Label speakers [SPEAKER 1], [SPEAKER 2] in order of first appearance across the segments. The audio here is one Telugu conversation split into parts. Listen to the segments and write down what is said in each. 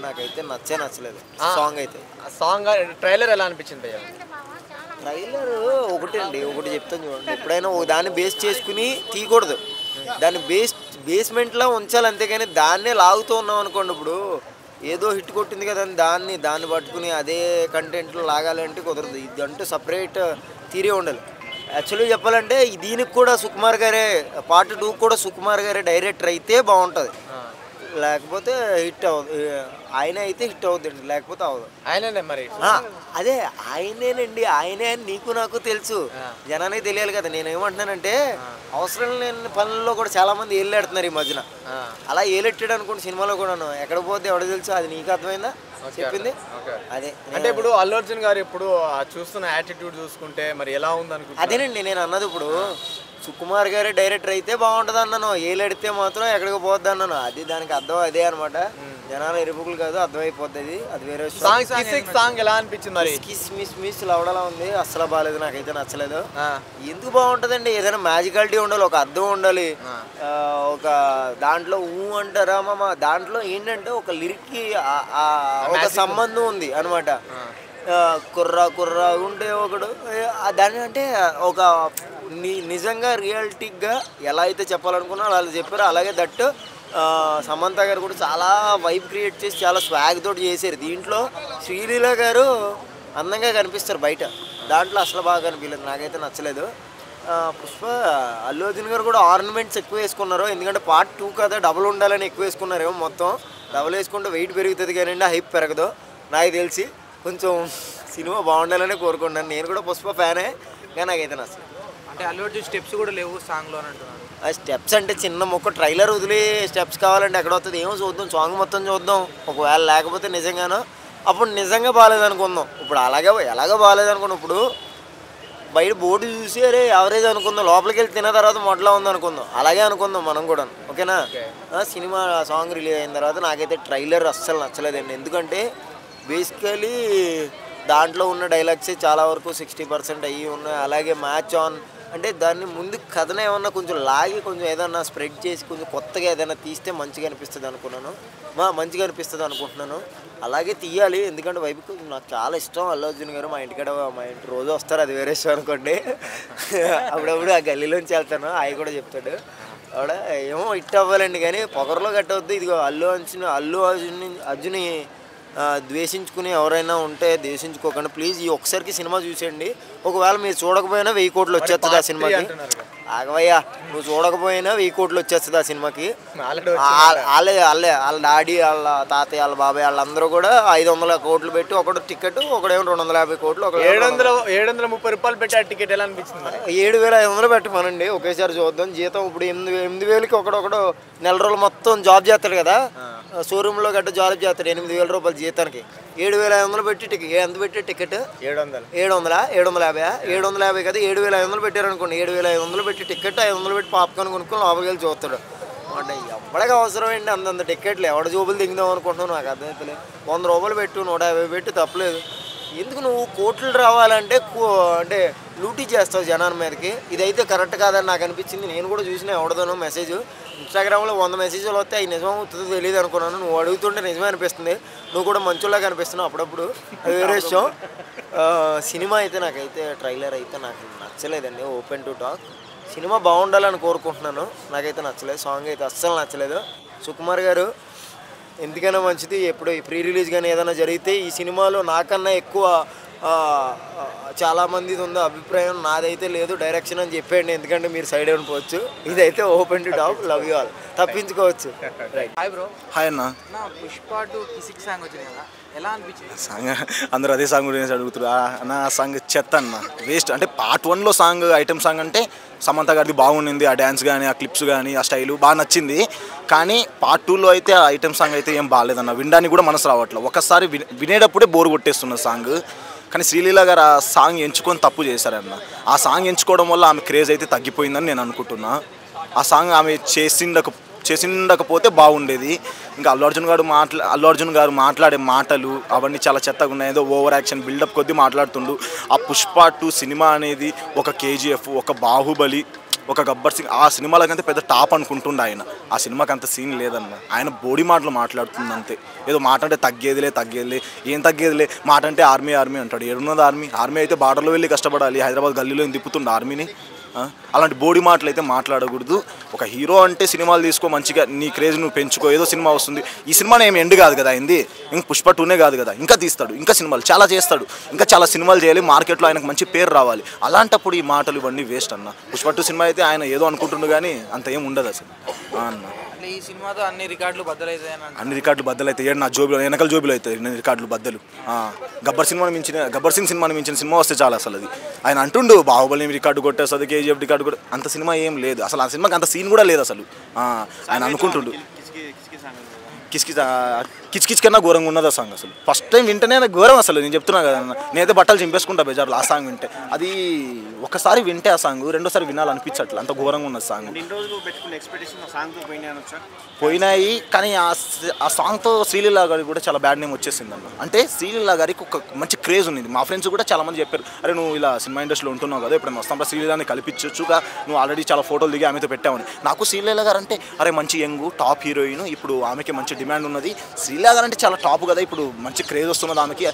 [SPEAKER 1] నాకైతే నచ్చలేదు సాంగ్ అయితే.
[SPEAKER 2] సాంగ్ ట్రైలర్ ఎలా అనిపించింది భయ్యా?
[SPEAKER 1] ట్రైలర్ ఒకటండి, ఒకటి చెప్తాను చూడండి. ఎప్పుడైనా దాన్ని బేస్ చేసుకుని తీయకూడదు, దాన్ని బేస్మెంట్లో ఉంచాలి అంతేగాని దాన్నే లాగుతూ ఉన్నాం అనుకోండి. ఇప్పుడు ఏదో హిట్ కొట్టింది కదా అని దాన్ని పట్టుకుని అదే కంటెంట్లో లాగాలంటే కుదరదు. ఇది అంటూ సపరేట్ థియరీ ఉండాలి. యాక్చువల్గా చెప్పాలంటే దీనికి కూడా సుకుమార్ గారే, పార్ట్ 2 కూడా సుకుమార్ గారే డైరెక్టర్ అయితే బాగుంటుంది. లేకపోతే హిట్ అవ్వదు. ఆయన అయితే హిట్ అవుద్దండి, లేకపోతే అవ్వదు.
[SPEAKER 2] ఆయననే మరి
[SPEAKER 1] అదే ఆయనేనండి, ఆయనే అని నీకు నాకు తెలుసు, జనానికి తెలియాలి కదా. నేనేమంటున్నానంటే అవసరం లేని పనుల్లో కూడా చాలా మంది ఏళ్ళెడుతున్నారు ఈ మధ్యన. అలా ఏలెట్టాడు అనుకోండి సినిమాలో కూడాను, ఎక్కడ పోతే ఎవడ తెలుసు. అది నీకు అర్థమైందా చెప్పింది? అదే
[SPEAKER 2] అంటే ఇప్పుడు అల్లు అర్జున్ గారు ఇప్పుడు చూస్తున్న యాటిట్యూడ్ చూసుకుంటే మరి ఎలా ఉంది అనుకుంటున్నా?
[SPEAKER 1] అదేనండి నేను అన్నది. ఇప్పుడు సుకుమార్ గారే డైరెక్టర్ అయితే బాగుంటుంది అన్నాను, ఏలెడితే మాత్రం ఎక్కడికి పోద్ది అన్నాను. అది దానికి అర్థం అదే అనమాట. జనాలు ఎరుపుకులు కాదు, అర్థమైపోతుంది. అది వేరే
[SPEAKER 2] సాంగ్ ఎలా అనిపించింది మరి?
[SPEAKER 1] కిస్ మిస్ మిస్ లవడలా ఉంది, అస్సలు బాగాలేదు, నాకైతే నచ్చలేదు. ఎందుకు బాగుంటుందండి? ఏదైనా మ్యాజికాలిటీ ఉండాలి, ఒక అర్థం ఉండాలి. ఒక దాంట్లో అంటారా మామ, దాంట్లో ఏంటంటే ఒక లిరిక్కి ఒక సంబంధం ఉంది అనమాట. కుర్రా ఉంటే ఒకడు దాని అంటే ఒక నిజంగా రియలిటిక్గా ఎలా అయితే చెప్పాలనుకున్నా అలా చెప్పారో అలాగే దట్టు సమంత గారు కూడా చాలా వైబ్ క్రియేట్ చేసి చాలా స్వాగ్ తోటి చేశారు. దీంట్లో శ్రీలీల గారు అందంగా కనిపిస్తారు బయట, దాంట్లో అసలు బాగా కనిపించలేదు, నాకైతే నచ్చలేదు. పుష్ప అల్లు అర్జున్ గారు కూడా ఆర్నమెంట్స్ ఎక్కువ వేసుకున్నారు, ఎందుకంటే పార్ట్ 2 కదా డబుల్ ఉండాలని ఎక్కువ వేసుకున్నారేమో. మొత్తం డబుల్ వేసుకుంటే వెయిట్ పెరుగుతుంది కానీ హైప్ పెరగదు. నాకు తెలిసి కొంచెం సినిమా బాగుండాలని కోరుకుంటున్నాను. నేను కూడా పుష్ప ఫ్యానే, కానీ నాకైతే నచ్చలేదు.
[SPEAKER 3] అంటే అల్లు అర్జున్ స్టెప్స్ కూడా లేవు సాంగ్లో అని అంటున్నారు.
[SPEAKER 1] ఆ స్టెప్స్ అంటే చిన్న మొక్క ట్రైలర్ వదిలి స్టెప్స్ కావాలంటే ఎక్కడ వస్తుంది? ఏమో చూద్దాం, సాంగ్ మొత్తం చూద్దాం. ఒకవేళ లేకపోతే నిజంగానో అప్పుడు నిజంగా బాగాలేదనుకుందాం. ఇప్పుడు ఎలాగో బాగాలేదనుకున్నాం. ఇప్పుడు బయట బోర్డు చూసి అరే యావరేజ్ అనుకుందాం, లోపలికి వెళ్ళి తిన్న తర్వాత మొదలా ఉంది అనుకుందాం, అలాగే అనుకుందాం మనం కూడా, ఓకేనా? సినిమా సాంగ్ రిలీజ్ అయిన తర్వాత నాకైతే ట్రైలర్ అస్సలు నచ్చలేదండి. ఎందుకంటే బేసికలీ దాంట్లో ఉన్న డైలాగ్సే చాలా వరకు 60% అయ్యి ఉన్నాయి. అలాగే మ్యాచ్ ఆన్ అంటే దాన్ని ముందు కథనే ఏమన్నా కొంచెం లాగి కొంచెం ఏదన్నా స్ప్రెడ్ చేసి కొంచెం కొత్తగా ఏదైనా తీస్తే మంచిగా అనిపిస్తుంది అనుకుంటున్నాను. అలాగే తీయాలి, ఎందుకంటే వైపు నాకు చాలా ఇష్టం అల్లు అర్జున్ గారు. మా ఇంటి రోజు వస్తారు, అది వేరే విషయం అనుకోండి. అప్పుడప్పుడు ఆ గల్లీలోంచి వెళ్తాను, అవి కూడా చెప్తాడు ఆవిడ. ఏమో హిట్ అవ్వాలండి కానీ పొగరలో కట్టవద్దు. ఇదిగో అల్లు అర్జున్ ద్వేషించుకుని ఎవరైనా ఉంటే ద్వేషించుకోకండి ప్లీజ్. ఈ ఒక్కసారికి సినిమా చూసేయండి. ఒకవేళ మీరు చూడకపోయినా 1000 కోట్లు వచ్చేస్తుంది ఆ సినిమాకి. ఆగవయ్యా, నువ్వు చూడకపోయినా 1000 కోట్లు వచ్చేస్తుంది ఆ సినిమాకి. వాళ్ళ డాడీ, వాళ్ళ తాతయ్య, వాళ్ళ బాబాయ్ వాళ్ళందరూ కూడా 500 కోట్లు పెట్టి, ఒకటి టికెట్, ఒకడేమో 250 కోట్లు,
[SPEAKER 2] 730 రూపాయలు పెట్టి ఆ టికెట్ ఎలా అనిపించింది?
[SPEAKER 1] 7500 పెట్టమనండి ఒకేసారి చూద్దాం. జీతం ఇప్పుడు 8000కి ఒకడొకడు నెల రోజులు మొత్తం జాబ్ చేస్తాడు కదా, షోరూంలో గట్ట జాబ్ చేస్తాడు. 8000 రూపాయలు జీతానికి 7500 పెట్టి టికెట్. ఎంత పెట్టి టికెట్? 750 కదా, 7500 పెట్టారనుకోండి. 7500 పెట్టి టికెట్, 500 పెట్టి పాప్కార్న్ కొనుక్కొని లోపలికి వెళ్ళి చూస్తాడు. అంటే ఎవరికి అవసరం ఏంటి అంతంత టికెట్లు? ఎవడ జోబులు దిగుదాం అనుకుంటున్నావు? నాకు అర్థమైతే 100 రూపాయలు పెట్టు, 150 పెట్టు, తప్పలేదు. ఎందుకు నువ్వు కోట్లు రావాలంటే అంటే లూటీ చేస్తావు జనాల మీదకి. ఇదైతే కరెక్ట్ కాదని నాకు అనిపించింది. నేను కూడా చూసిన ఎవడదాను మెసేజ్ ఇన్స్టాగ్రామ్లో 100 మెసేజ్లు వస్తే అవి నిజం అవుతుందో తెలియదు అనుకున్నాను. నువ్వు అడుగుతుంటే నిజమే అనిపిస్తుంది. నువ్వు కూడా మంచులాగా అనిపిస్తున్నావు అప్పుడప్పుడు, అది వేరే విషయం. సినిమా అయితే నాకైతే ట్రైలర్ అయితే నాకు నచ్చలేదండి. ఓపెన్ టు టాక్, సినిమా బాగుండాలని కోరుకుంటున్నాను, నాకైతే నచ్చలేదు. సాంగ్ అయితే అస్సలు నచ్చలేదు. సుకుమార్ గారు ఎందుకైనా మంచిది, ఎప్పుడు ప్రీ రిలీజ్ కానీ ఏదైనా జరిగితే ఈ సినిమాలో నాకన్నా ఎక్కువ చాలామందిది ఉందో అభిప్రాయం, నాదైతే లేదు. డైరెక్షన్ అని చెప్పండి, ఎందుకంటే మీరు సైడ్ అయిపోవచ్చు. ఇదైతే open to talk, love you all, తప్పించుకోవచ్చు.
[SPEAKER 3] Hi bro.
[SPEAKER 4] హాయ్ అన్న.
[SPEAKER 3] పుష్ప 2 కిసిక్ సాంగ్ వచ్చింది కదా, ఎలా అనిపించింది?
[SPEAKER 4] సాంగ్ అందరూ అదే సాంగ్ గురించి అడుగుతారు అన్న. సాంగ్ చెత్త అన్న, వేస్ట్. అంటే పార్ట్ 1లో సాంగ్ ఐటమ్ సాంగ్ అంటే సమంత గారిది బాగుండింది, ఆ డ్యాన్స్ కానీ ఆ క్లిప్స్ కానీ ఆ స్టైలు బాగా నచ్చింది. కానీ పార్ట్ 2లో అయితే ఆ ఐటమ్ సాంగ్ అయితే ఏం బాగాలేదన్న, వినడానికి కూడా మనసు రావట్లేదు. ఒకసారి వినేటప్పుడే బోర్ కొట్టేస్తున్న సాంగ్. కానీ శ్రీలీల గారు ఆ సాంగ్ ఎంచుకొని తప్పు చేశారన్న. ఆ సాంగ్ ఎంచుకోవడం వల్ల ఆమె క్రేజ్ అయితే తగ్గిపోయిందని నేను అనుకుంటున్నా. ఆ సాంగ్ ఆమె చేసిండకపోతే బాగుండేది. ఇంకా అల్లు అర్జున్ గారు మాట్లాడే మాటలు అవన్నీ చాలా చెత్తగా ఉన్నాయి. ఏదో ఓవర్ యాక్షన్ బిల్డప్ కొద్దీ మాట్లాడుతుండు. ఆ పుష్ప 2 సినిమా అనేది ఒక KGF, ఒక బాహుబలి, ఒక గబ్బర్ సింగ్ ఆ సినిమాలకంటే పెద్ద టాప్ అనుకుంటుండే ఆయన. ఆ సినిమాకి అంత సీన్ లేదన్న. ఆయన బోడీ మాటలు మాట్లాడుతుంది అంతే. ఏదో మాట అంటే తగ్గేదిలే ఏం తగ్గేదిలే, మాట అంటే ఆర్మీ అంటాడు. ఏడున్నది ఆర్మీ అయితే బార్డర్లో వెళ్ళి కష్టపడాలి, హైదరాబాద్ గల్లీలో తిప్పుతుండే ఆర్మీని. అలాంటి బోడీ మాటలు అయితే మాట్లాడకూడదు. ఒక హీరో అంటే సినిమాలు తీసుకో, మంచిగా నీ క్రేజ్ నువ్వు పెంచుకో. ఏదో సినిమా వస్తుంది, ఈ సినిమా ఏమి ఎండ్ కాదు కదా అయింది, ఇంక పుష్ప 2నే కాదు కదా, ఇంకా తీస్తాడు, ఇంకా సినిమాలు చాలా చేస్తాడు, ఇంకా చాలా సినిమాలు చేయాలి, మార్కెట్లో ఆయనకు మంచి పేరు రావాలి. అలాంటప్పుడు ఈ మాటలు ఇవన్నీ వేస్ట్ అన్న. పుష్ప 2 సినిమా అయితే ఆయన ఏదో అనుకుంటుండు కానీ అంత ఏం ఉండదు అసలు అన్న.
[SPEAKER 3] ఈ సినిమాతో అన్ని రికార్డులు బద్దలవుతాయి.
[SPEAKER 4] అన్ని రికార్డులు బద్దలైతాయి. నా జోబులో వెనకాల జోబులో అవుతాయి అన్ని రికార్డులు బద్దలు. గబ్బర్ సింగ్ సినిమాని మించిన సినిమా వస్తే చాలా అసలు. అది ఆయన అంటుండు బాహుబలి రికార్డు కొట్టేస్తుంది, కేజీఎఫ్ రికార్డు కొట్టే, అంత సినిమా ఏం లేదు అసలు. ఆ సినిమాకి అంత సీన్ కూడా లేదు అసలు. ఆయన అనుకుంటుండు కిచ్ కన్నా ఘోరంగా ఉన్నది ఆ సాంగ్. అసలు ఫస్ట్ టైం వింటేనే ఘోరం అసలు. నేను చెప్తున్నా కదా, నేనైతే బట్టలు చింపేసుకుంటా బేజార్లో ఆ సాంగ్ వింటే. అది ఒకసారి వింటే ఆ సాంగ్ రెండోసారి వినాలనిపించట్లే, అంత ఘోరంగా ఉన్నది సాంగ్. పోయినాయి కానీ ఆ సాంగ్తో శ్రీలీల గారికి కూడా చాలా బ్యాడ్ నేమ్ వచ్చేసింది అన్న. అంటే శ్రీలీల గారికి ఒక మంచి క్రేజ్ ఉంది. మా ఫ్రెండ్స్ కూడా చాలా మంది చెప్పారు, అరే నువ్వు ఇలా సినిమా ఇండస్ట్రీలో ఉంటున్నావు కదా, ఎప్పుడైనా వస్తాంరా శ్రీలీలని కల్పించొచ్చుగా, నువ్వు ఆల్రెడీ చాలా ఫోటోలు దిగి ఆమెతో పెట్టావని. నాకు శ్రీలీల గారు అంటే అరే మంచి యంగ్ టాప్ హీరోయిన్, ఇప్పుడు ఆమెకి మంచి డిమాండ్ ఉన్నది. శ్రీలీల గారు అంటే చాలా టాప్ కదా, ఇప్పుడు మంచి క్రేజ్ వస్తున్నది ఆమెకి.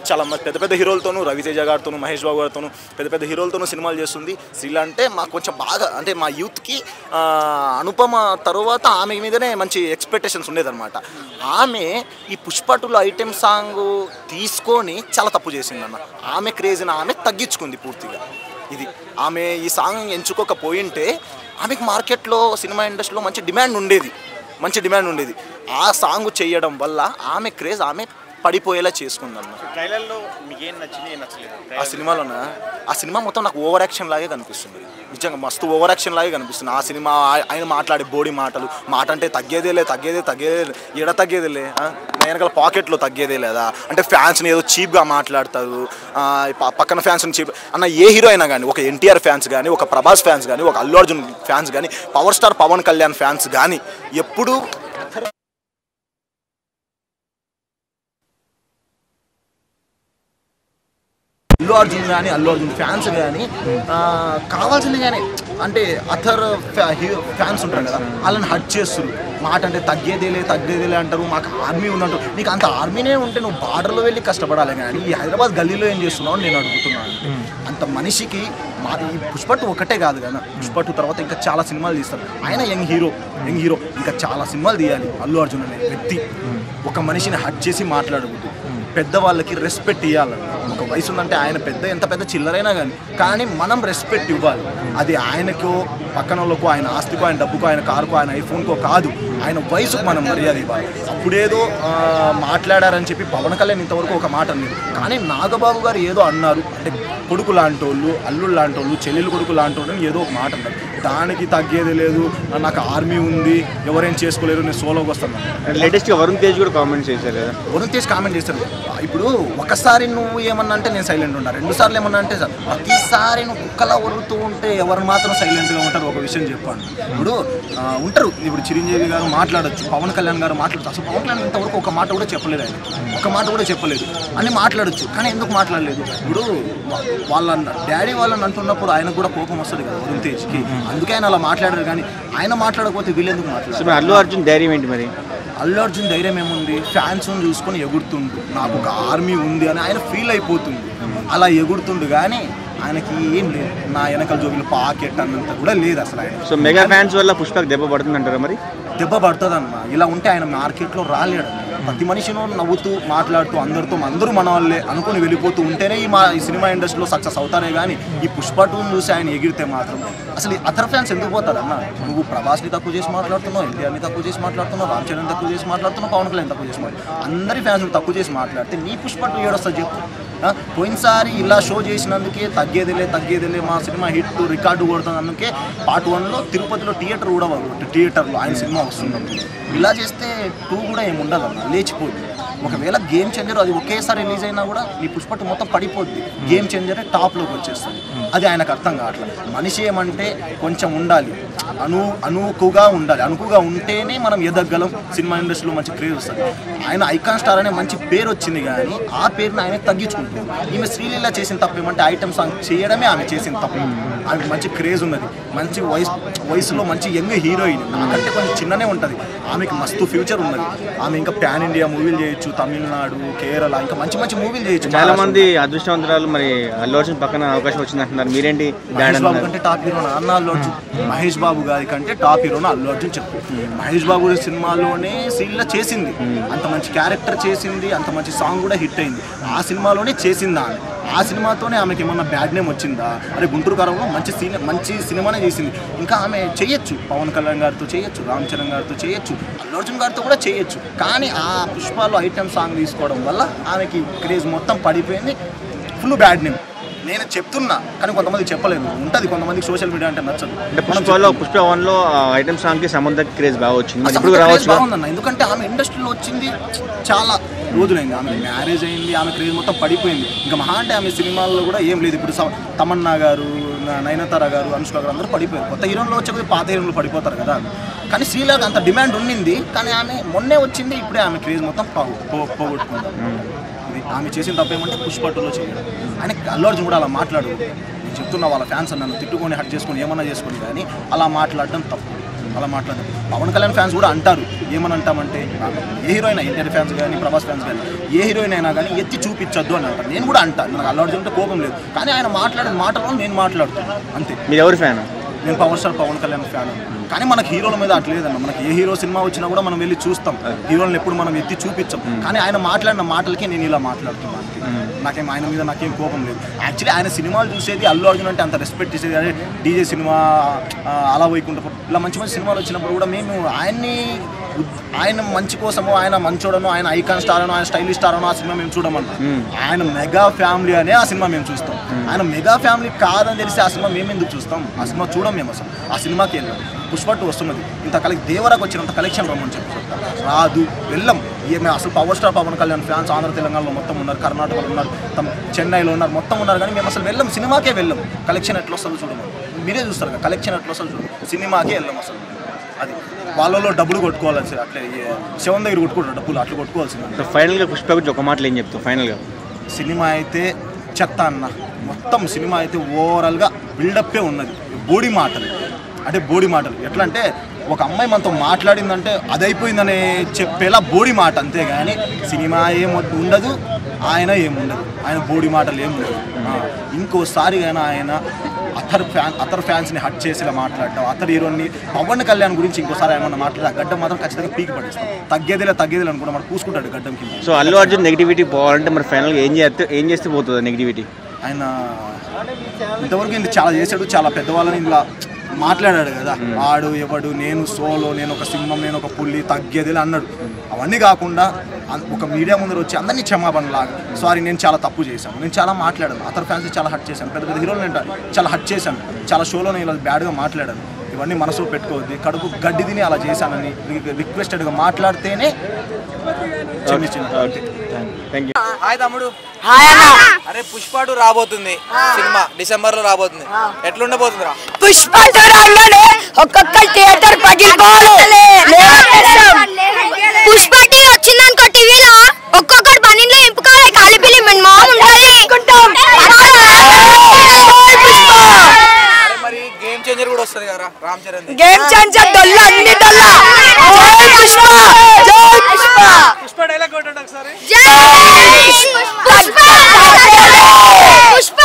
[SPEAKER 4] చాలా పెద్ద పెద్ద హీరోలతోనూ, రవితేజ గారితోనూ, మహేష్ బాబు గారితోనూ, పెద్ద పెద్ద హీరోలతోనూ సినిమాలు చేస్తుంది. శ్రీలీల అంటే మాకు కొంచెం బాగా, అంటే మా యూత్కి అనుపమ తర్వాత ఆమె మీదనే మంచి ఎక్స్పెక్టేషన్స్ ఉండేదన్నమాట. ఆమె ఈ పుష్ప 2లో ఐటెం సాంగ్ తీసుకొని చాలా తప్పు చేసిందన్న. ఆమె క్రేజ్ని ఆమె తగ్గించుకుంది పూర్తిగా. ఇది ఆమె ఈ సాంగ్ ఎంచుకోకపోయింటే ఆమెకు మార్కెట్లో సినిమా ఇండస్ట్రీలో మంచి డిమాండ్ ఉండేది. ఆ సాంగ్ చేయడం వల్ల ఆమె క్రేజ్ ఆమె పడిపోయేలా చేసుకుందన్న. ఆ సినిమా మొత్తం నాకు ఓవర్ యాక్షన్ లాగే కనిపిస్తుంది. నిజంగా మస్తు ఓవర్ యాక్షన్ లాగే కనిపిస్తుంది ఆ సినిమా. ఆయన మాట్లాడే బోడీ మాటలు, మాట అంటే తగ్గేదేలే ఎడ తగ్గేదేలే, వెనకాల పాకెట్లో తగ్గేదే లేదా, అంటే ఫ్యాన్స్ని ఏదో చీప్గా మాట్లాడతారు, పక్కన ఫ్యాన్స్ని చీప్ అన్న. ఏ హీరో అయినా కానీ, ఒక ఎన్టీఆర్ ఫ్యాన్స్ కానీ, ఒక ప్రభాస్ ఫ్యాన్స్ కానీ, ఒక అల్లు అర్జున్ ఫ్యాన్స్ కానీ, power star Pawan Kalyan fans కానీ ఎప్పుడు అల్లు అర్జున్ ఫ్యాన్స్ కానీ కావాల్సింది కానీ, అంటే అథర్ ఫ్యాన్స్ ఉంటారు కదా, వాళ్ళని హర్ట్ చేస్తారు. మాట అంటే తగ్గేదేలే అంటారు, మాకు ఆర్మీ ఉందంటారు. నీకు అంత ఆర్మీనే ఉంటే నువ్వు బార్డర్లో వెళ్ళి కష్టపడాలి కానీ ఈ హైదరాబాద్ గల్లీలో ఏం చేస్తున్నావు నేను అడుగుతున్నాను. అంత మనిషికి ఈ పుష్ప 2 ఒకటే కాదు కదా, పుష్ప 2 తర్వాత ఇంకా చాలా సినిమాలు తీస్తారు. ఆయన యంగ్ హీరో ఇంకా చాలా సినిమాలు తీయాలి. అల్లు అర్జున్ అనే వ్యక్తి ఒక మనిషిని హర్ట్ చేసి మాట్లాడకూడదు. పెద్దవాళ్ళకి రెస్పెక్ట్ ఇవ్వాలి. ఒక వయసు ఉందంటే ఆయన ఎంత పెద్ద చిల్లరైనా కానీ మనం రెస్పెక్ట్ ఇవ్వాలి. అది ఆయనకో, పక్కన వాళ్ళకో, ఆయన ఆస్తికో, ఆయన డబ్బుకో, ఆయన కారుకో, ఆయన ఐఫోన్కో కాదు, ఆయన వయసుకు మనం మర్యాద ఇవ్వాలి. అప్పుడేదో మాట్లాడారని చెప్పి పవన్ కళ్యాణ్ ఇంతవరకు ఒక మాట అన్నారు, కానీ నాగబాబు గారు ఏదో అన్నారు, అంటే కొడుకు లాంటి వాళ్ళు, అల్లుళ్ళు లాంటి వాళ్ళు, చెల్లెలు కొడుకు లాంటి వాళ్ళు ఏదో ఒక మాట అన్నారు. దానికి తగ్గేది లేదు, నాకు ఆర్మీ ఉంది, ఎవరేం చేసుకోలేరు, నేను సోలోకి వస్తాను.
[SPEAKER 2] లేటెస్ట్గా వరుణ్ తేజ్ కూడా కామెంట్ చేశారు కదా.
[SPEAKER 4] వరుణ్ తేజ్ కామెంట్ చేస్తారు. ఇప్పుడు ఒకసారి నువ్వు ఏమన్నా అంటే నేను సైలెంట్ ఉన్నా, 2 సార్లు ఏమన్నా అంటే సార్ ప్రతిసారి నువ్వు కుక్కలా ఒరుగుతూ ఉంటే ఎవరు మాత్రం సైలెంట్గా ఉంటారు. ఒక విషయం చెప్పండి, ఇప్పుడు ఉంటారు, ఇప్పుడు చిరంజీవి గారు మాట్లాడచ్చు, పవన్ కళ్యాణ్ గారు మాట్లాడచ్చు. అసలు పవన్ కళ్యాణ్ ఇంతవరకు ఒక మాట కూడా చెప్పలేదు, ఆయన ఒక మాట కూడా చెప్పలేదు అని మాట్లాడచ్చు, కానీ ఎందుకు మాట్లాడలేదు? ఇప్పుడు వాళ్ళ డాడీ వాళ్ళని అంటున్నప్పుడు ఆయనకు కూడా కోపం వస్తుంది కదా వరుణ్ తేజ్కి, అందుకే ఆయన అలా మాట్లాడారు. కానీ ఆయన మాట్లాడకపోతే వీళ్ళెందుకు మాట్లాడారు?
[SPEAKER 2] అల్లు అర్జున్ ధైర్యం ఏంటి మరి?
[SPEAKER 4] అల్లు అర్జున్ ధైర్యం ఏముంది, ఫ్యాన్స్ని చూసుకొని ఎగురుతుండు, నాకు ఒక ఆర్మీ ఉంది అని ఆయన ఫీల్ అయిపోతుంది, అలా ఎగురుతుండు. కానీ ఆయనకి ఏం లేదు, నా వెనకాల జోబులు పాకెట్ అన్నంత కూడా లేదు అసలు ఆయన.
[SPEAKER 2] సో మెగా ఫ్యాన్స్ వల్ల పుష్పకి దెబ్బ పడుతుంది అంటారా? మరి
[SPEAKER 4] దెబ్బ పడుతుంది అన్న. ఇలా ఉంటే ఆయన మార్కెట్లో రాలేడు. ప్రతి మనిషిను నవ్వుతూ మాట్లాడుతూ అందరూ మన వాళ్ళే అనుకుని వెళ్ళిపోతూ ఉంటేనే ఈ సినిమా ఇండస్ట్రీలో సక్సెస్ అవుతానే. కానీ ఈ పుష్ప 2ని చూసి ఆయన ఎగిరితే మాత్రం అసలు ఈ అదర్ ఫ్యాన్స్ ఎందుకు పోతారన్న? నువ్వు ప్రభాస్ని తక్కువ చేసి మాట్లాడుతున్నావు, ఎన్టీఆర్ని తక్కువ చేసి మాట్లాడుతున్నావు, రామ్ చరణ్ తక్కువ చేసి మాట్లాడుతున్నావు, పవన్ కళ్యాణ్ తక్కువ చేసి మాట్లాడుతున్నావు, అందరి ఫ్యాన్స్ తక్కువ చేసి మాట్లాడితే నీ పుష్ప 2 ఏడొస్తుంది చెప్పు? పోయినసారి ఇలా షో చేసినందుకే తగ్గేదిలే మా సినిమా హిట్ రికార్డు కొడుతుంది. అందుకే పార్ట్ 1లో తిరుపతిలో థియేటర్లో ఆయన సినిమా వస్తున్నప్పుడు ఇలా చేస్తే 2 కూడా ఏముండదు అన్న, లేచిపోద్ది. ఒకవేళ గేమ్ చేంజర్ అది ఒకేసారి రిలీజ్ అయినా కూడా నీ పుష్ప 2 మొత్తం పడిపోద్ది. గేమ్ చేంజరే టాప్లోకి వచ్చేస్తుంది. అది ఆయనకు అర్థం కావట్లేదు. మనిషి ఏమంటే కొంచెం ఉండాలి, అనుకుగా ఉండాలి. అనుకుగా ఉంటేనే మనం ఎదగలం, సినిమా ఇండస్ట్రీలో మంచి క్రేజ్ వస్తుంది. ఆయన ఐకాన్ స్టార్ అనే మంచి పేరు వచ్చింది కానీ ఆ పేరుని ఆయన తగ్గించుకుంటుంది. ఈమె శ్రీలీల చేసిన తప్పు ఏమంటే ఐటమ్ సాంగ్ చేయడమే ఆమె చేసిన తప్పు. ఆమెకు మంచి క్రేజ్ ఉన్నది, మంచి వయసులో మంచి యంగ్ హీరోయిన్, నాకంటే కొంచెం చిన్ననే ఉంటుంది. ఆమెకి మస్తు ఫ్యూచర్ ఉన్నది. ఆమె ఇంకా పాన్ ఇండియా మూవీలు చేయొచ్చు, తమిళనాడు, కేరళ ఇంకా మంచి మంచి మూవీలు చేయొచ్చు.
[SPEAKER 5] చాలా మంది అదృష్టవంతురాలు మరి అల్లు అర్జున్ పక్కన అవకాశం వచ్చింది అంటున్నారు, మీరేంటి?
[SPEAKER 4] మహేష్ బాబు కంటే టాప్ హీరోనా అన్న అల్లు అర్జున్? మహేష్ బాబు గారి కంటే టాప్ హీరోనా అల్లు అర్జున్ చెప్పు. మహేష్ బాబు సినిమాలోనే శ్రీలీల చేసింది, అంత మంచి క్యారెక్టర్ చేసింది, అంత మంచి సాంగ్ కూడా హిట్ అయింది. ఆ సినిమాలోనే చేసిందా? ఆ సినిమాతోనే ఆమెకి ఏమన్నా బ్యాడ్ నేమ్ వచ్చిందా? అరే గుంటూరు కారంలో మంచి సినిమానే చేసింది. ఇంకా ఆమె చేయొచ్చు, పవన్ కళ్యాణ్ గారితో చేయొచ్చు, రామ్ చరణ్ గారితో చేయొచ్చు, అల్లు అర్జున్ గారితో కూడా చేయొచ్చు. కానీ ఆ పుష్పాలో ఐటమ్ సాంగ్ తీసుకోవడం వల్ల ఆమెకి క్రేజ్ మొత్తం పడిపోయింది, ఫుల్ బ్యాడ్ నేమ్. నేను చెప్తున్నా కానీ కొంతమంది చెప్పలేదు, ఉంటుంది కొంతమందికి సోషల్ మీడియా అంటే నచ్చదు.
[SPEAKER 5] పుష్ప 1లో ఐటమ్ సాంగ్ కి సంబంధ క్రేజ్ బాగా వచ్చింది,
[SPEAKER 4] బాగుందన్న. ఎందుకంటే ఆమె ఇండస్ట్రీలో వచ్చింది చాలా రోజులైంది, ఆమె మ్యారేజ్ అయింది, ఆమె క్రేజ్ మొత్తం పడిపోయింది. ఇంకా మహా అంటే ఆమె సినిమాల్లో కూడా ఏం లేదు. ఇప్పుడు తమన్నా గారు, నయనతార గారు, అనుష్క గారు అందరూ పడిపోయారు. కొత్త హీరోలు వచ్చే పాత హీరోలు పడిపోతారు కదా. కానీ శ్రీలీలకు అంత డిమాండ్ ఉండింది, కానీ ఆమె మొన్నే వచ్చింది, ఇప్పుడే ఆమె క్రేజ్ మొత్తం పోగొట్టుకుంది. ఆమె చేసిన తప్పేమంటే పుష్ప 2లో చేయడం. ఆయన అల్లు అర్జున్ కూడా అలా మాట్లాడు, నేను చెప్తున్నా వాళ్ళ ఫ్యాన్స్ నన్ను తిట్టుకొని హట్ చేసుకొని ఏమన్నా చేసుకొని, కానీ అలా మాట్లాడడం తప్పు, అలా మాట్లాడడం. పవన్ కళ్యాణ్ ఫ్యాన్స్ కూడా అంటారు, ఏమని అంటామంటే ఏ హీరోయిన్, ఎన్టీఆర్ ఫ్యాన్స్ కానీ ప్రభాస్ ఫ్యాన్స్ కానీ ఏ హీరోయిన్ అయినా కానీ ఎత్తి చూపించొద్దు అని అంటారు. నేను కూడా అంటాను, నాకు అల్లు అర్జున్ అంటే కోపం లేదు, కానీ ఆయన మాట్లాడిన మాటలో నేను మాట్లాడుతాను అంతే.
[SPEAKER 5] మీరు ఎవరు ఫ్యాన్?
[SPEAKER 4] నేను power star Pawan Kalyan fan. కానీ మనకి హీరోల మీద అట్లేదన్న, మనకి ఏ హీరో సినిమా వచ్చినా కూడా మనం వెళ్ళి చూస్తాం, హీరోలను ఎప్పుడు మనం ఎత్తి చూపించాం. కానీ ఆయన మాట్లాడిన మాటలకి నేను ఇలా మాట్లాడుతున్నాను, నాకేం ఆయన మీద నాకేం కోపం లేదు. యాక్చువల్లీ ఆయన సినిమాలు చూసేది, అల్లు అర్జున్ అంటే అంత రెస్పెక్ట్ ఇచ్చేది. అదే డీజే సినిమా, అలా వైకుంఠపురం, ఇలా మంచి మంచి సినిమాలు వచ్చినప్పుడు కూడా మేము ఆయన మంచి కోసము, ఆయన మంచోడను, ఆయన ఐకాన్ స్టార్ అను, ఆయన స్టైలిష్ స్టార్ అను ఆ సినిమా మేము చూడమన్నా. ఆయన మెగా ఫ్యామిలీ అనే ఆ సినిమా మేము చూస్తాం. ఆయన మెగా ఫ్యామిలీ కాదని తెలిసి ఆ సినిమా మేము ఎందుకు చూస్తాం? ఆ సినిమా చూడం మేము, అసలు ఆ సినిమాకి వెళ్ళాం. పుష్ప 2 వస్తున్నది, ఇంత దేవరకు వచ్చినంత కలెక్షన్ రమ్మని చెప్పి రాదు, వెళ్ళం. మేము అసలు power star Pawan Kalyan fans Andhra తెలంగాణలో మొత్తం ఉన్నారు, కర్ణాటకలో ఉన్నారు, చెన్నైలో ఉన్నారు, మొత్తం ఉన్నారు. కానీ మేము అసలు వెళ్ళం, సినిమాకే వెళ్ళం. కలెక్షన్ ఎట్లా వస్తుందో చూడము, మీరే చూస్తారు కదా కలెక్షన్ ఎట్లా వస్తుందో చూడము, సినిమాకే వెళ్ళాం అసలు. అది వాళ్ళలో డబ్బులు కొట్టుకోవాల్సి, అట్లే శివం దగ్గర కొట్టుకుంటారు డబ్బులు, అట్లా కొట్టుకోవాల్సింది.
[SPEAKER 5] ఫైనల్గా పుష్ప గురించి ఒక మాటలు ఏం చెప్తాం? ఫైనల్గా
[SPEAKER 4] సినిమా అయితే చెత్త అన్న, మొత్తం సినిమా అయితే ఓవరాల్గా బిల్డప్పే ఉన్నది. బోడి మాటలు అంటే బోడి మాటలు ఎట్లా అంటే, ఒక అమ్మాయి మనతో మాట్లాడిందంటే అది అయిపోయిందని చెప్పేలా బోడి మాట, అంతేగాని సినిమా ఏం ఉండదు, ఆయన ఏముండదు, ఆయన బోడి మాటలు ఏం ఉండదు. ఇంకోసారి కానీ ఆయన అతర్ ఫ్యాన్స్ని హట్ చేసేలా మాట్లాడటం, అతర్ హీరోని పవన్ కళ్యాణ్ గురించి ఇంకోసారి ఏమన్నా మాట్లాడితే ఆ గడ్డం మాత్రం ఖచ్చితంగా పీకి పడేస్తాం. తగ్గేదిలే అనుకుంటా, మనం కూసుకుంటాడు గడ్డం కింద.
[SPEAKER 5] సో అల్లు అర్జున్ నెగిటివిటీ పోవాలంటే మరి ఫైనల్గా ఏం చేస్తే పోతుంది నెగిటివిటీ?
[SPEAKER 4] ఆయన ఇంతవరకు చాలా చేశాడు, చాలా పెద్దవాళ్ళని ఇలా మాట్లాడాడు కదా, ఆడు ఎవడు, నేను సోలో, నేను ఒక సింహం, నేను ఒక పుల్లి, తగ్గేదిలే అన్నాడు. అవన్నీ కాకుండా ఒక మీడియా ముందర వచ్చి అందరినీ క్షమాపణలాగా, సారీ నేను చాలా తప్పు చేశాను, నేను చాలా మాట్లాడాను, అతని ఫ్యాన్స్ చాలా హట్ చేశాను, పెద్ద పెద్ద హీరోలు నేను చాలా హట్ చేశాను, చాలా షోలో నేను ఇలా బ్యాడ్గా మాట్లాడాను, ఇవన్నీ మనసులో పెట్టుకోవద్దు, కడుపు గడ్డి తిని అలా చేశానని రిక్వెస్టెడ్గా మాట్లాడితేనే క్షమించింది.
[SPEAKER 3] హాయ్ తమ్ముడు. అరే పుష్ప 2 రాబోతుంది సినిమా, డిసెంబర్ లో రాబోతుంది, ఎట్లుండబోతుందిరా?
[SPEAKER 6] పుష్ప 2 రాగానే ఒక్కొక్క థియేటర్ పగిలిపోవాలి. పుష్ప 2 వచ్చిందనుకో టీవీలో ఒక్కొక్కటి పనిలో ఇంపుకోవాలి, కాలిపిల్లి మన మామ
[SPEAKER 3] మరి గేమ్ చేంజర్ కూడా వస్తుంది కదా రామ్ చరణ్.
[SPEAKER 6] గేమ్ చేంజర్ డొల్ల, అన్ని డొల్ల. పుష్ప
[SPEAKER 3] పుష్ప డైలాగ్ కొట్టండి ఒకసారి.
[SPEAKER 6] పుష్ప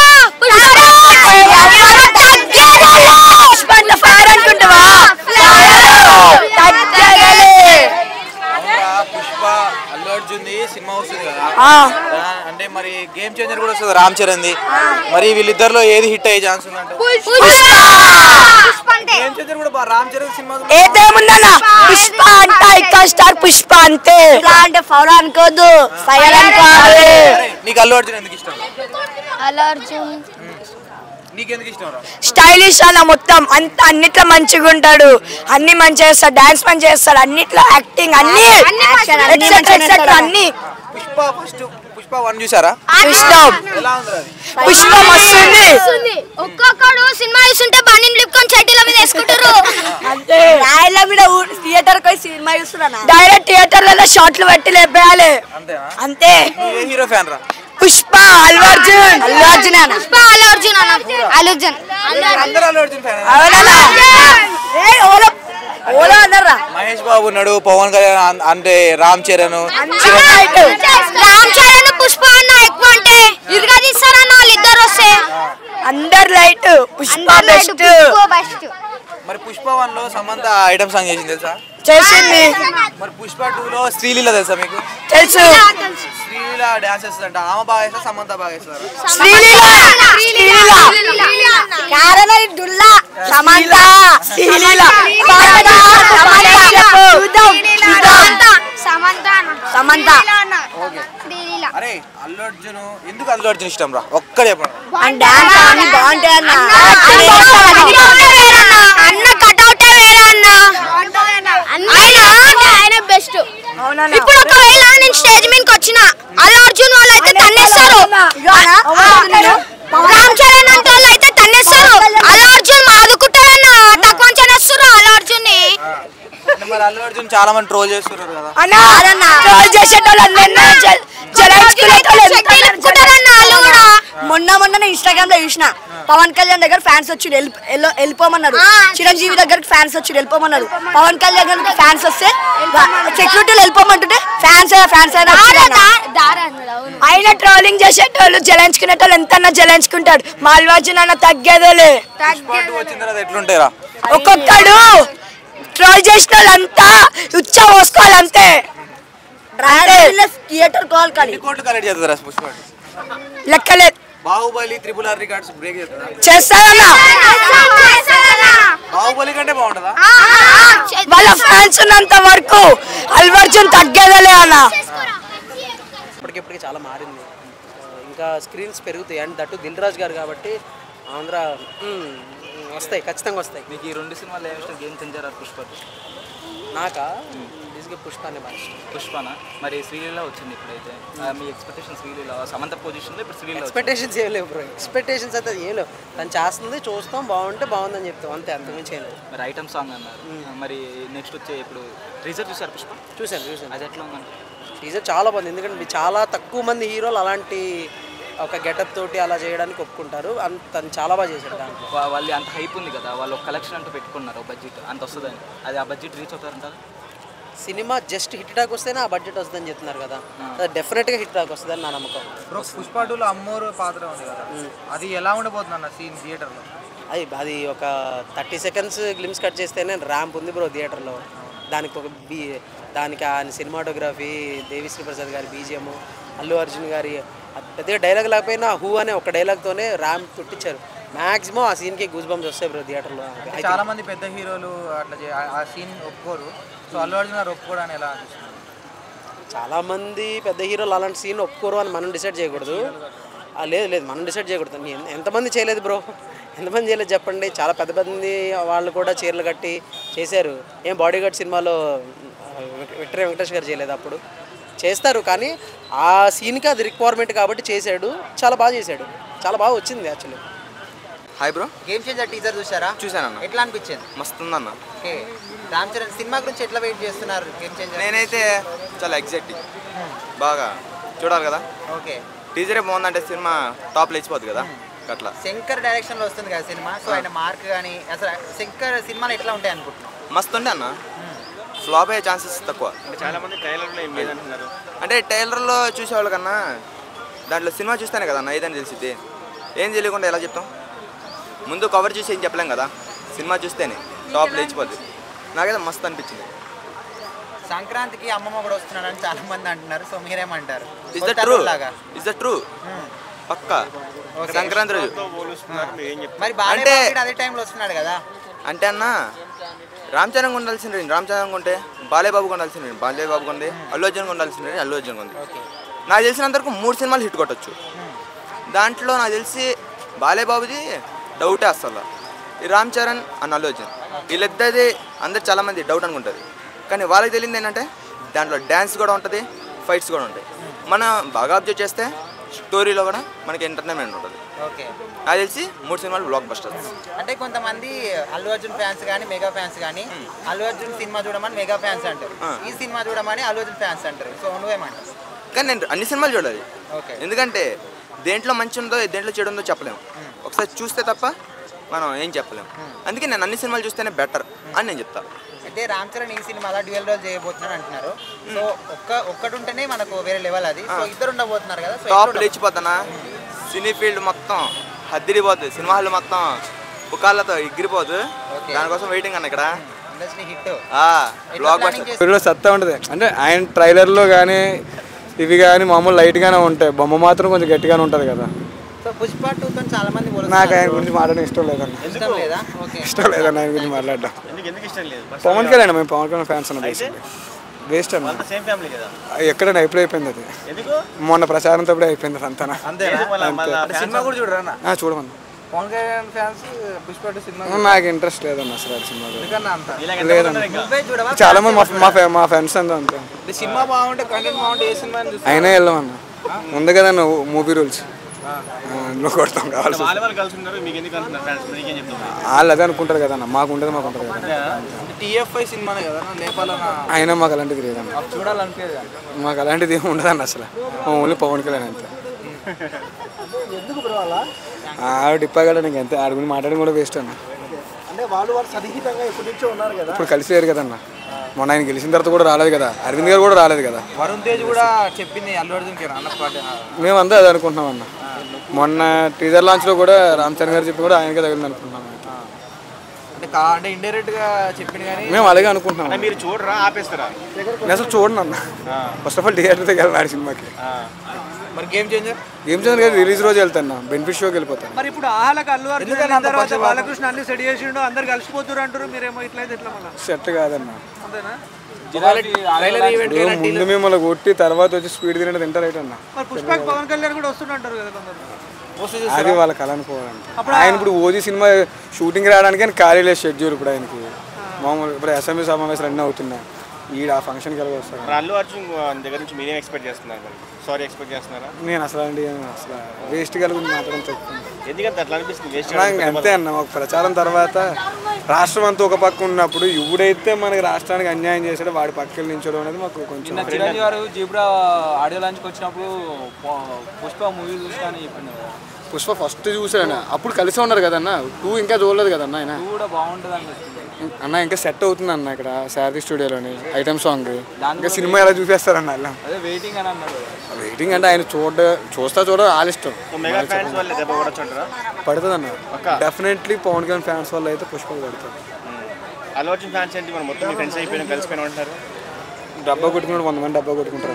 [SPEAKER 6] ఫైర్ అనుకుంటావా?
[SPEAKER 3] పుష్ప అల్లు అర్జున్ సినిమా వస్తుంది కదా, అంటే మరి గేమ్ చేంజర్ కూడా వస్తుంది రామ్ చరణ్ ది, మరి వీళ్ళిద్దరిలో ఏది హిట్ అయ్యే ఛాన్స్ ఉందంటే? గేమ్ చేంజర్ కూడా రామ్ చరణ్ సినిమా
[SPEAKER 6] ఏదేముందన్నా పుష్ప అంటే ఐకాన్ స్టార్ పుష్ప అంతే. అంటే ఫౌర్ అనుకోదు, ఫైర్ అనుకోవాలి.
[SPEAKER 3] నీకు అల్లు అర్జున్ ఎందుకు ఇష్టం?
[SPEAKER 6] అల్లు అర్జున్
[SPEAKER 3] నీకెందుకు ఇష్టం రా?
[SPEAKER 6] స్టైలిష్ అన్న మొత్తం అంత అన్నిట్లో మంచిగా ఉంటాడు, అన్ని మంచిగా చేస్తాడు, డాన్స్ మంచిగా చేస్తాడు, అన్నిట్లో యాక్టింగ్ అన్ని అన్ని.
[SPEAKER 3] పుష్ప 1 చూసారా?
[SPEAKER 6] ఇష్టం.
[SPEAKER 3] ఎలా ఉంది అది?
[SPEAKER 6] పుష్ప మస్తుంది.
[SPEAKER 7] ఒక్కొక్కడు సినిమా చూస్తుంటే బండిని లిప్పుకొని చెట్ల మీద వేసుకుంటారు.
[SPEAKER 6] అంతే రాయల మీద థియేటర్ పోయి సినిమా చూస్తున్నా, డైరెక్ట్ థియేటర్లలో షాట్లు పెట్టి లేపేయాలి అంతే.
[SPEAKER 3] ఏ హీరో ఫ్యాన్ రా?
[SPEAKER 6] పుష్ప అల్లు అర్జున్. అల్లు అర్జున్ అన్న.
[SPEAKER 7] పుష్ప అల్లు అర్జున్ అన్న. అల్లు అర్జున్.
[SPEAKER 3] అందరూ అల్లు అర్జున్ ఫ్యాన్.
[SPEAKER 6] అవునా? ఓలా అన్నారా?
[SPEAKER 3] మహేష్ బాబు ఉన్నాడు, పవన్ కళ్యాణ్ అంటే రామ్ చరణ్,
[SPEAKER 7] రామ్ చరణ్ పుష్ప అన్న ఎక్కువ అంటే ఇదిగా తీస్తారన్న వాళ్ళిద్దరు వస్తే
[SPEAKER 6] అందరు లైట్. పుష్ప బెస్ట్.
[SPEAKER 3] మరి పుష్ప 1 లో సమంత ఐటమ్ సాంగ్ చేసింది తెలుసా?
[SPEAKER 6] చేసింది.
[SPEAKER 3] మరి పుష్ప 2 లో శ్రీలీల తెలుసా మీకు?
[SPEAKER 6] తెలుసు.
[SPEAKER 3] శ్రీలీల డాన్స్ చేస్తుందంట. ఆమె బాగా చేస్తా, సమంత బాగా చేస్తారు.
[SPEAKER 6] సమంత సమంత.
[SPEAKER 3] అరే అల్లు అర్జున్ ఎందుకు అల్లు అర్జున్ ఇష్టం రా? ఒక్కడే చెప్పండి.
[SPEAKER 7] అన్న కటౌటే వేరే అన్న. ఆయన బెస్ట్. ఇప్పుడు ఒకవేళ నేను స్టేజ్ మీదకి వచ్చిన అల్లు అర్జున్ వాళ్ళు అయితే తన్నేస్తారు, రామ్ చరణ్ అంటే వాళ్ళు అయితే తన్నేస్తారు. అల్లు అర్జున్ మాదుకుంటారన్న తక్కువ చేస్తారు అల్లు అర్జున్ ని.
[SPEAKER 3] మరి అల్లు అర్జున్ చాలా మంది ట్రోల్ చేస్తున్నారు కదా?
[SPEAKER 6] మొన్న ఇన్స్టాగ్రామ్ లో చూసిన పవన్ కళ్యాణ్ దగ్గర ఫ్యాన్స్ వచ్చి వెళ్ళిపోమన్నారు, చిరంజీవి దగ్గర ఫ్యాన్స్ వచ్చి వెళ్ళిపోమన్నారు. పవన్ కళ్యాణ్ దగ్గర ఫ్యాన్స్ వస్తే సెక్యూరిటీలు వెళ్ళిపోమంటుంటే ఫ్యాన్స్ ఆయన ట్రోలింగ్ చేసేటోళ్ళు జలాంచుకునేటోళ్ళు ఎంతన్నా జలాంచుకుంటాడు. మాల్వార్జున్ అన్న తగ్గేదేలే.
[SPEAKER 3] ఎట్లుంటారా
[SPEAKER 6] ఒక్కొక్కడు ట్రోల్ చేసిన వాళ్ళంతా ఉచ్చ పోసుకోవాలంతే. థియేటర్ కాల్ కానీ లెక్కలేదు.
[SPEAKER 3] బాహుబలి RRR రికార్డ్స్ బ్రేక్
[SPEAKER 6] చేస్తారన్నా.
[SPEAKER 3] బాహుబలి కంటే బాగుంటుందా?
[SPEAKER 6] వాళ్ళ ఫ్యాన్స్ ఉన్నంత వరకు అల్లు అర్జున్ తగ్గేదలే అన్న.
[SPEAKER 8] ఇప్పటికిప్పటికి చాలా మారింది, ఇంకా స్క్రీన్స్ పెరుగుతాయి. అండ్ దట్టు దిల్ రాజు గారు కాబట్టి ఆంధ్ర వస్తాయి, ఖచ్చితంగా వస్తాయి.
[SPEAKER 3] మీకు ఈ 2 సినిమాలు ఏమి గేమ్ చేంజర్ పుష్ప?
[SPEAKER 8] నాకా ఈజీగా పుష్పానే బాగా ఇష్టం.
[SPEAKER 3] పుష్పనా? మరి శ్రీలీల వచ్చింది ఇప్పుడైతే, మీ ఎక్స్పెక్టేషన్ శ్రీలీల సమంత పొజిషన్లో ఇప్పుడు శ్రీలీల
[SPEAKER 8] ఎక్స్పెక్టేషన్స్ ఏం లేవు బ్రో. ఎక్స్పెక్టేషన్స్ అయితే ఏం లేవు. తను చేస్తుంది, చూస్తాం, బాగుంటే బాగుందని చెప్తాం అంతే, అంతకుమించి ఏం లేదు.
[SPEAKER 3] మరి ఐటమ్ సాంగ్ అన్నారు, మరి నెక్స్ట్ వచ్చే ఇప్పుడు టీజర్ చూసారు పుష్ప?
[SPEAKER 8] చూశాను.
[SPEAKER 3] అది ఎట్లా ఉందంటే?
[SPEAKER 8] టీజర్ చాలా బాగుంది, ఎందుకంటే చాలా తక్కువ మంది హీరోలు అలాంటి ఒక గెటప్ తోటి అలా చేయడానికి ఒప్పుకుంటారు. తను చాలా బాగా చేశాడు దాంట్లో.
[SPEAKER 3] వాళ్ళు అంత హైప్ ఉంది కదా, వాళ్ళు ఒక కలెక్షన్ అంటూ పెట్టుకున్నారు బడ్జెట్ అంత వస్తుందని, అది ఆ బడ్జెట్ రీచ్ అవుతారంటారు?
[SPEAKER 8] సినిమా జస్ట్ హిట్ టాక్ వస్తేనే ఆ బడ్జెట్ వస్తుందని చెప్తున్నారు కదా, డెఫినెట్గా హిట్ టాక్ వస్తుందని నా నమ్మకం.
[SPEAKER 3] పుష్ప 2లో అమ్మోరు పాత్ర ఉంది కదా, అది ఎలా ఉండబోతుంది అన్న సీన్ థియేటర్లో?
[SPEAKER 8] అది ఒక 30 సెకండ్స్ గ్లిమ్స్ కట్ చేస్తేనే ర్యాంప్ ఉంది బ్రో థియేటర్లో. దానికి ఆయన సినిమాటోగ్రఫీ, దేవిశ్రీ ప్రసాద్ గారి బీజిఎం, అల్లు అర్జున్ గారి పెద్దగా డైలాగ్ లేకపోయినా హూ అనే ఒక డైలాగ్తోనే ర్యాంప్ పుట్టించారు. మ్యాక్సిమం ఆ సీన్కి గూస్ బంప్స్ వస్తాయి బ్రో థియేటర్లో.
[SPEAKER 3] చాలా మంది పెద్ద హీరోలు అట్లా ఆ సీన్ ఒప్పుకోరు, సో అల్లు అర్జున్ గారు ఒప్పుకోవడానికి ఎలా అనిపిస్తుంది?
[SPEAKER 8] చాలామంది పెద్ద హీరోలు అలాంటి సీన్ ఒప్పుకోరు అని మనం డిసైడ్ చేయకూడదు. లేదు మనం డిసైడ్ చేయకూడదు. ఎంతమంది చేయలేదు బ్రో, ఎంతమంది చేయలేదు చెప్పండి. చాలా పెద్ద మంది వాళ్ళు కూడా చీరలు కట్టి చేశారు. ఏం బాడీగార్డ్ సినిమాలో విక్టరీ వెంకటేష్ గారు చేయలేదు, అప్పుడు చేస్తారు. కానీ ఆ సీన్కి అది రిక్వైర్మెంట్ కాబట్టి చేశాడు, చాలా బాగా చేశాడు, చాలా బాగా వచ్చింది actually.
[SPEAKER 9] Hi bro, game changer teaser చూసారా?
[SPEAKER 3] చూసానన్న.
[SPEAKER 9] ఎట్లా అనిపించింది?
[SPEAKER 3] మస్తు ఉందన్న.
[SPEAKER 9] ఓకే, రామ్ చరణ్ సినిమా గురించి ఎట్లా వెయిట్ చేస్తున్నారు గేమ్ చేంజర్?
[SPEAKER 3] నేనైతే చాలా ఎగ్జైటింగ్, బాగా చూడాలి కదా.
[SPEAKER 9] ఓకే,
[SPEAKER 3] టీజరే బాగుందంటే సినిమా టాప్ లేచిపోద్ది కదా అట్లా.
[SPEAKER 9] శంకర్ డైరెక్షన్లో వస్తుంది కదా సినిమా, సో ఆయన మార్క్ కానీ అసలు శంకర్ సినిమాలు ఎట్లా ఉంటాయి అనుకుంటున్నాం?
[SPEAKER 3] మస్తు ఉండే అన్న, ఫ్లాప్ అయ్యే ఛాన్సెస్ తక్కువ.
[SPEAKER 5] చాలా మంది ట్రైలర్లో ఏం లేదంటున్నారు.
[SPEAKER 3] అంటే ట్రైలర్లో చూసేవాళ్ళు కన్నా దాంట్లో సినిమా చూస్తేనే కదా అన్న ఏదని తెలిసిద్ది. ఏం తెలియకుండా ఎలా చెప్తాం? ముందు కవర్ చూసి ఏం చెప్పలేం కదా, సినిమా చూస్తేనే టాప్ లేచిపోద్ది. నాకైతే మస్తు అనిపించింది.
[SPEAKER 9] సంక్రాంతికి అమ్మమ్మ కూడా వస్తున్నాడని చాలా మంది అంటున్నారు, సో మీరేమంటారు?
[SPEAKER 3] ఇస్ ద ట్రూ పక్కా సంక్రాంతి రోజు.
[SPEAKER 9] మరి బాగా అదే టైంలో వస్తున్నాడు కదా.
[SPEAKER 3] అంటే అన్న రామ్ చరణ్ ఉండాల్సిన రేంజ్ రామ్ చరణ్ ఉంటే, బాలయ్య బాబు ఉండాల్సిన రేంజ్ బాలయ్య బాబు ఉంది, అల్లు అర్జున్ ఉండాల్సిన రేంజ్ అల్లు అర్జున్ ఉంది. నాకు తెలిసినంతవరకు 3 సినిమాలు హిట్ కొట్టచ్చు. దాంట్లో నాకు తెలిసి బాలయ్య బాబుది డౌటే అసలు. ఈ రామ్ చరణ్ అండ్ అల్లు అర్జున్ వీళ్ళిద్దరిది అందరు చాలామంది డౌట్ అనుకుంటారు, కానీ వాళ్ళకి తెలియదు ఏంటంటే దాంట్లో డ్యాన్స్ కూడా ఉంటుంది, ఫైట్స్ కూడా ఉంటాయి. మనం బాగా అబ్జర్వ్ చేస్తే స్టోరీలో కూడా మనకి ఎంటర్టైన్మెంట్ ఉంటుంది.
[SPEAKER 9] ఓకే,
[SPEAKER 3] నాకు తెలిసి 3 సినిమాలు బ్లాక్ బస్టర్స్.
[SPEAKER 9] అంటే కొంతమంది అల్లు అర్జున్ ఫ్యాన్స్ కానీ మెగా ఫ్యాన్స్ కానీ అల్లు అర్జున్ సినిమా చూడమని మెగా ఫ్యాన్స్ అంటారు, ఈ సినిమా చూడమని అల్లు అర్జున్ ఫ్యాన్స్ అంటారు. సో నువ్వేమంటావు?
[SPEAKER 3] కానీ నేను అన్ని సినిమాలు చూడాలి,
[SPEAKER 9] ఓకే.
[SPEAKER 3] ఎందుకంటే దేంట్లో మంచి ఉందో దేంట్లో చెడు ఉందో చెప్పలేము. ఒకసారి చూస్తే తప్ప మనం ఏం చెప్పలేము. అందుకే నేను అన్ని సినిమాలు చూస్తేనే బెటర్ అని నేను చెప్తాను.
[SPEAKER 9] అయితే రామ్ చరణ్ ఈ సినిమాలో డ్యూయల్ రోల్ చేయబోతున్నాడు అంటున్నారు. సో ఒక్కటి ఉంటేనే మనకు వేరే లెవెల్ అది. సో ఇద్దరు ఉండబోతున్నారు కదా, సో
[SPEAKER 3] టాప్ లేచిపోతానా, సినీ ఫీల్డ్ మొత్తం హద్దిరిపోతుంది, సినిమా హాల్ మొత్తం పుకాళ్ళతో ఎగిరిపోదు. దానికోసం వెయిటింగ్ అన్న ఇక్కడ
[SPEAKER 9] ఇండస్ట్రీ హిట్
[SPEAKER 3] బ్లాక్ బస్టర్.
[SPEAKER 10] వీడిలో సత్తా ఉంటుంది. అంటే ఆయన ట్రైలర్లో కానీ ఇవి కానీ మామూలు లైట్గానే ఉంటాయి, బొమ్మ మాత్రం కొంచెం గట్టిగానే ఉంటుంది కదా.
[SPEAKER 9] సో పుష్ప 2తో చాలా మంది
[SPEAKER 10] నాకు ఆయన గురించి మాట్లాడడం ఇష్టం లేదన్న.
[SPEAKER 9] ఇష్టం లేదా? ఓకే,
[SPEAKER 10] ఇష్టం లేదన్న ఆయన గురించి మాట్లాడడం.
[SPEAKER 5] ఎందుకు ఇష్టం లేదు?
[SPEAKER 10] పవన్ కళ్యాణ్, మేము పవన్ కళ్యాణ్ ఫ్యాన్స్ అన్న. వేస్ట్ అన్న,
[SPEAKER 5] సేమ్ ఫ్యామిలీ కదా.
[SPEAKER 10] ఎక్కడైనా ఎప్పుడు అయిపోయింది అది.
[SPEAKER 5] ఎందుకు?
[SPEAKER 10] మొన్న ప్రచారంతో అయిపోయింది అంతా.
[SPEAKER 2] సినిమా కూడా చూడరా?
[SPEAKER 10] చూడమన్నా.
[SPEAKER 2] పవన్ కళ్యాణ్ ఫ్యాన్స్ పుష్ప 2 సినిమా
[SPEAKER 10] నాకు ఇంట్రెస్ట్ లేదన్న అసలు ఆ సినిమాలో.
[SPEAKER 2] అంత
[SPEAKER 10] లేదన్న, చాలా మంది మా ఫ్రెండ్స్ అంతా అంతే.
[SPEAKER 2] సినిమా బాగుంటే కంటెంట్ బాగుంటే ఏ సినిమా
[SPEAKER 10] అయినా వెళ్ళమన్నా, ఉంది కదా మూవీ రూల్స్, నువ్వు కొడతాం కావాలి.
[SPEAKER 5] వాళ్ళు కలిసి ఉన్నారు, మీకు ఎందుకు అంటున్నారు ఫ్రెండ్స్? మీకేం చెప్తున్నారు?
[SPEAKER 10] వాళ్ళు అదే అనుకుంటారు కదన్న, మాకు ఉంటుంది కదా.
[SPEAKER 2] TFI సినిమానే కదా నేపాల్
[SPEAKER 10] అయినా మాకు అలాంటిది లేదన్న,
[SPEAKER 2] చూడాలనిపించదు.
[SPEAKER 10] మాకు అలాంటిది ఏమి ఉండదన్న అసలు. ఓన్లీ పవన్ కళ్యాణ్ అంతే.
[SPEAKER 2] ఎందుకు బ్రో అలా?
[SPEAKER 10] ఆవిడ ఇప్పగలడు నీకు అంతే, ఆడ గురించి మాట్లాడడం కూడా వేస్ట్ అన్న.
[SPEAKER 2] అంటే వాళ్ళు సన్నిహితంగా ఎప్పటి నుంచో ఉన్నారు కదా.
[SPEAKER 10] ఇప్పుడు కలిసి లేరు కదన్న, మొన్న ఆయన గెలిచిన తర్వాత కూడా రాలేదు కదా, అరవింద్ గారు కూడా రాలేదు కదా.
[SPEAKER 2] వరుణ్ తేజ్ కూడా చెప్పింది అల్లు అర్జున్కి
[SPEAKER 10] మేమంతా అదే అనుకుంటున్నాం అన్న. మొన్న టీజర్ లాంచ్లో కూడా రామ్ చరణ్ గారు చెప్పి కూడా ఆయనకే తగిలింది అనుకుంటున్నాం.
[SPEAKER 2] అంటే ఇండైరెక్ట్ గా చెప్పింది కానీ
[SPEAKER 10] మేము అలాగే అనుకుంటున్నాం.
[SPEAKER 5] మీరు చూడరా, ఆపేస్తారా?
[SPEAKER 10] నేను అసలు చూడండి అన్న. ఫస్ట్ ఆఫ్ ఆల్ థియేటర్కి వెళ్ళాను సినిమాకి.
[SPEAKER 2] మరి గేమ్ చేంజర్
[SPEAKER 10] గారు రిలీజ్ రోజు వెళ్తాను, బెనిఫిట్ షోకి వెళ్ళిపోతాను.
[SPEAKER 11] మరి ఇప్పుడు ఆహాలకు అల్లు అర్జున్ తర్వాత బాలకృష్ణ అన్ని సెట్ చేసిండు, అందరు కలిసిపోతున్నారు అంటారు, మీరేమో ఇట్లయితే ఎట్లా? మళ్ళీ
[SPEAKER 10] సెట్ కాదన్న.
[SPEAKER 11] అంతేనా?
[SPEAKER 10] ముందు మిమ్మల్ని కొట్టి తర్వాత వచ్చి స్పీడ్ తింటారు అయితే అన్న.
[SPEAKER 11] మరి పుష్పకి పవన్ కళ్యాణ్ కూడా వస్తుంటారు కదా కొందరు.
[SPEAKER 10] అది వాళ్ళ కళ అనుకోవాలంటే. ఆయన ఇప్పుడు ఓజీ సినిమా షూటింగ్ రావడానికి ఆయన ఖాళీ లేదు షెడ్యూల్. ఇప్పుడు ఆయనకి మామూలు ఇప్పుడు అసెంబ్లీ సమావేశాలు అన్నీ అవుతున్నాయి, ఈడ ఆ ఫంక్షన్కి వెళ్ళి వస్తారు.
[SPEAKER 5] అల్లు అర్జున్ దగ్గర నుంచి మీరేం ఎక్స్పెక్ట్ చేస్తున్నారు? సారీ ఎక్స్పెక్ట్ చేస్తున్నారా?
[SPEAKER 10] నేను అసలు అండి అసలు వేస్ట్ కలిగి మాట్లాడడం చెప్తాను.
[SPEAKER 5] ఎందుకంటే అట్లా అనిపిస్తుంది వేస్ట్
[SPEAKER 10] అంతే అన్న. ఒక ప్రచారం తర్వాత రాష్ట్రం అంతా ఒక పక్క ఉన్నప్పుడు ఎవడైతే మనకి రాష్ట్రానికి అన్యాయం చేసాడో వాడి పక్కన నించడం అనేది మాకు కొంచెం.
[SPEAKER 8] చిరంజీవి గారు జీబ్రా ఆడియో లాంచ్కి వచ్చినప్పుడు పుష్ప మూవీ చూస్తానని చెప్పిండు.
[SPEAKER 10] పుష్ప ఫస్ట్ చూసాడు, అప్పుడు కలిసి ఉన్నారు కదన్న. 2 ఇంకా చూడలేదు కదన్న ఆయన.
[SPEAKER 8] కూడా బాగుంటుంది
[SPEAKER 10] అన్న. ఇంకా సెట్ అవుతుంది అన్న ఇక్కడ శారది స్టూడియోలోని ఐటమ్ సాంగ్. ఇంకా సినిమా ఎలా చూపిస్తారన్న అలా.
[SPEAKER 8] అదే వెయిటింగ్ అని అన్నారు.
[SPEAKER 10] వెయిటింగ్ అంటే ఆయన చూస్తా వాళ్ళ ఇష్టం. పడుతుంది అన్న డెఫినెట్లీ. పవన్ కళ్యాణ్ ఫ్యాన్స్ వల్ల అయితే పుష్ప పడుతుంది.
[SPEAKER 5] అల్లు అర్జున్ ఫ్యాన్స్ ఏంటి మనం మొత్తం ఫ్రెండ్స్ అయిపోయినా కలిసిపోయినా ఉంటారు.
[SPEAKER 10] డబ్బా కొట్టుకున్నాడు 100 మంది డబ్బా కొట్టుకుంటారు,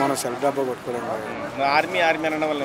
[SPEAKER 10] మనం సెల్ఫ్ డబ్బా కొట్టుకోలేము.
[SPEAKER 5] ఆర్మీ అనడం వల్ల